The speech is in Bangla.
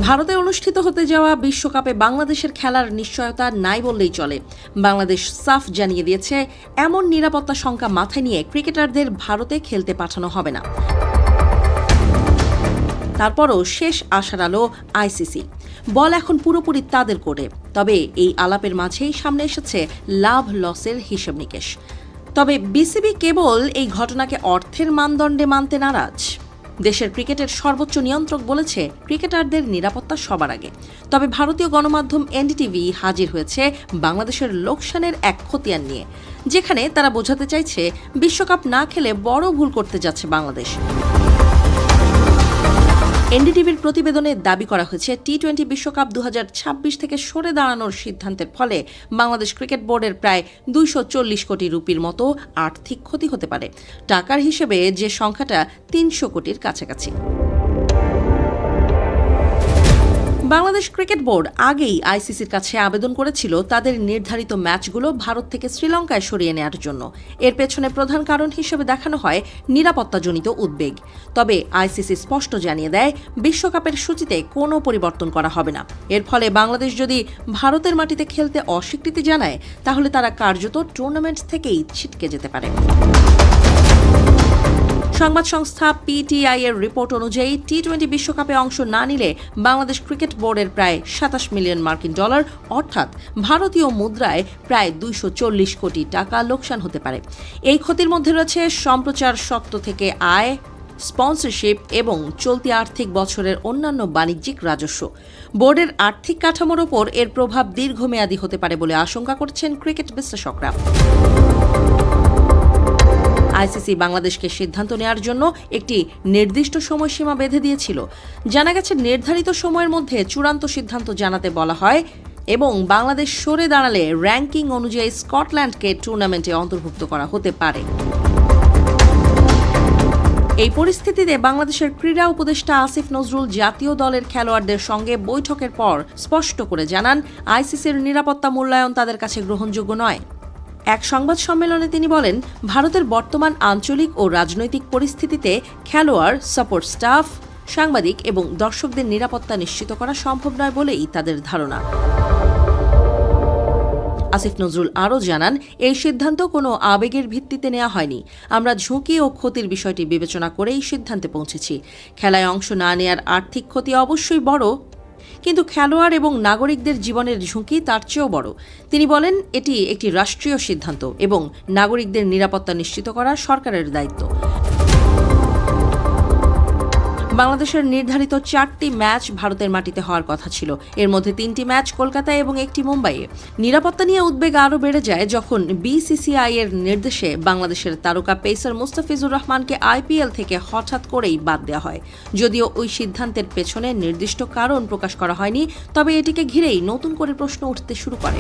ভারতে অনুষ্ঠিত হতে যাওয়া বিশ্বকাপে বাংলাদেশের খেলার নিশ্চয়তা নাই বললেই চলে। বাংলাদেশ সাফ জানিয়ে দিয়েছে, এমন নিরাপত্তা শঙ্কা মাথায় নিয়ে ক্রিকেটারদের ভারতে খেলতে পাঠানো হবে না। তারপরও শেষ আশার আলো আইসিসি। বল এখন পুরোপুরি তাদের কোর্টে। তবে এই আলাপের মাঝেই সামনে এসেছে লাভ লসের হিসেব নিকেশ। তবে বিসিবি কেবল এই ঘটনাকে অর্থের মানদণ্ডে মানতে নারাজ। দেশের ক্রিকেটের সর্বোচ্চ নিয়ন্ত্রক বলেছে, ক্রিকেটারদের নিরাপত্তা সবার আগে। তবে ভারতীয় গণমাধ্যম এনডিটিভি হাজির হয়েছে বাংলাদেশের লোকসানের এক খতিয়ান নিয়ে, যেখানে তারা বোঝাতে চাইছে বিশ্বকাপ না খেলে বড় ভুল করতে যাচ্ছে বাংলাদেশ। এনডিটিভির প্রতিবেদনে দাবি করা হয়েছে, টি-20 বিশ্বকাপ 2026 থেকে সরে দাঁড়ানোর সিদ্ধান্তের ফলে বাংলাদেশ ক্রিকেট বোর্ডের প্রায় 240 কোটি রুপির মতো আর্থিক ক্ষতি হতে পারে। টাকার হিসেবে যে সংখ্যাটা 300 কোটির কাছাকাছি। বাংলাদেশ ক্রিকেট বোর্ড আগেই আইসিসির কাছে আবেদন করেছিল তাদের নির্ধারিত ম্যাচগুলো ভারত থেকে শ্রীলঙ্কায় সরিয়ে নেওয়ার জন্য। এর পেছনে প্রধান কারণ হিসেবে দেখানো হয় নিরাপত্তাজনিত উদ্বেগ। তবে আইসিসি স্পষ্ট জানিয়ে দেয়, বিশ্বকাপের সূচিতে কোনো পরিবর্তন করা হবে না। এর ফলে বাংলাদেশ যদি ভারতের মাটিতে খেলতে অস্বীকৃতি জানায়, তাহলে তারা কার্যত টুর্নামেন্ট থেকেই ছিটকে যেতে পারে। সংবাদ সংস্থা পিটিআই এর রিপোর্ট অনুযায়ী টি-20 বিশ্বকাপে অংশ না নিলে বাংলাদেশ ক্রিকেট বোর্ডের প্রায় 27 মিলিয়ন মার্কিন ডলার অর্থাৎ ভারতীয় মুদ্রায় প্রায় 240 কোটি টাকা লোকসান হতে পারে। এই ক্ষতির মধ্যে রয়েছে সম্প্রচার স্বত্ব থেকে আয়, স্পন্সরশিপ এবং চলতি আর্থিক বছরের অন্যান্য বাণিজ্যিক রাজস্ব। বোর্ডের আর্থিক কাঠামোর ওপর এর প্রভাব দীর্ঘমেয়াদী হতে পারে বলে আশঙ্কা করছেন ক্রিকেট বিশ্লেষকরা। আইসিসি বাংলাদেশকে সিদ্ধান্ত নেওয়ার জন্য একটি নির্দিষ্ট সময়সীমা বেঁধে দিয়েছিল। জানা গেছে, নির্ধারিত সময়ের মধ্যে চূড়ান্ত সিদ্ধান্ত জানাতে বলা হয় এবং বাংলাদেশ সরে দাঁড়ালে র্যাঙ্কিং অনুযায়ী স্কটল্যান্ডকে টুর্নামেন্টে অন্তর্ভুক্ত করা হতে পারে। এই পরিস্থিতিতে বাংলাদেশের ক্রীড়া উপদেষ্টা আসিফ নজরুল জাতীয় দলের খেলোয়াড়দের সঙ্গে বৈঠকের পর স্পষ্ট করে জানান, আইসিসির নিরাপত্তা মূল্যায়ন তাদের কাছে গ্রহণযোগ্য নয়। এক সংবাদ সম্মেলনে তিনি বলেন, ভারতের বর্তমান আঞ্চলিক ও রাজনৈতিক পরিস্থিতিতে খেলোয়াড়, সাপোর্ট স্টাফ, সাংবাদিক এবং দর্শকদের নিরাপত্তা নিশ্চিত করা সম্ভব নয় বলেই তাদের ধারণা। আসিফ নজরুল আরও জানান, এই সিদ্ধান্ত কোনো আবেগের ভিত্তিতে নেওয়া হয়নি। আমরা ঝুঁকি ও ক্ষতির বিষয়টি বিবেচনা করেই সিদ্ধান্তে পৌঁছেছি। খেলায় অংশ না নেওয়ার আর্থিক ক্ষতি অবশ্যই বড়, কিন্তু খেলোয়াড় এবং নাগরিকদের জীবনের ঝুঁকি তার চেয়েও বড়। তিনি বলেন, এটি একটি রাষ্ট্রীয় সিদ্ধান্ত এবং নাগরিকদের নিরাপত্তা নিশ্চিত করা সরকারের দায়িত্ব। বাংলাদেশের নির্ধারিত 4টি ম্যাচ ভারতের মাটিতে হওয়ার কথা ছিল। এর মধ্যে 3টি ম্যাচ কলকাতায় এবং 1টি মুম্বাইয়ে। নিরাপত্তা নিয়ে উদ্বেগ আরও বেড়ে যায় যখন বিসিসিআই এর নির্দেশে বাংলাদেশের তারকা পেসার মুস্তাফিজুর রহমানকে আইপিএল থেকে হঠাৎ করেই বাদ দেওয়া হয়। যদিও ওই সিদ্ধান্তের পেছনে নির্দিষ্ট কারণ প্রকাশ করা হয়নি, তবে এটিকে ঘিরেই নতুন করে প্রশ্ন উঠতে শুরু করে।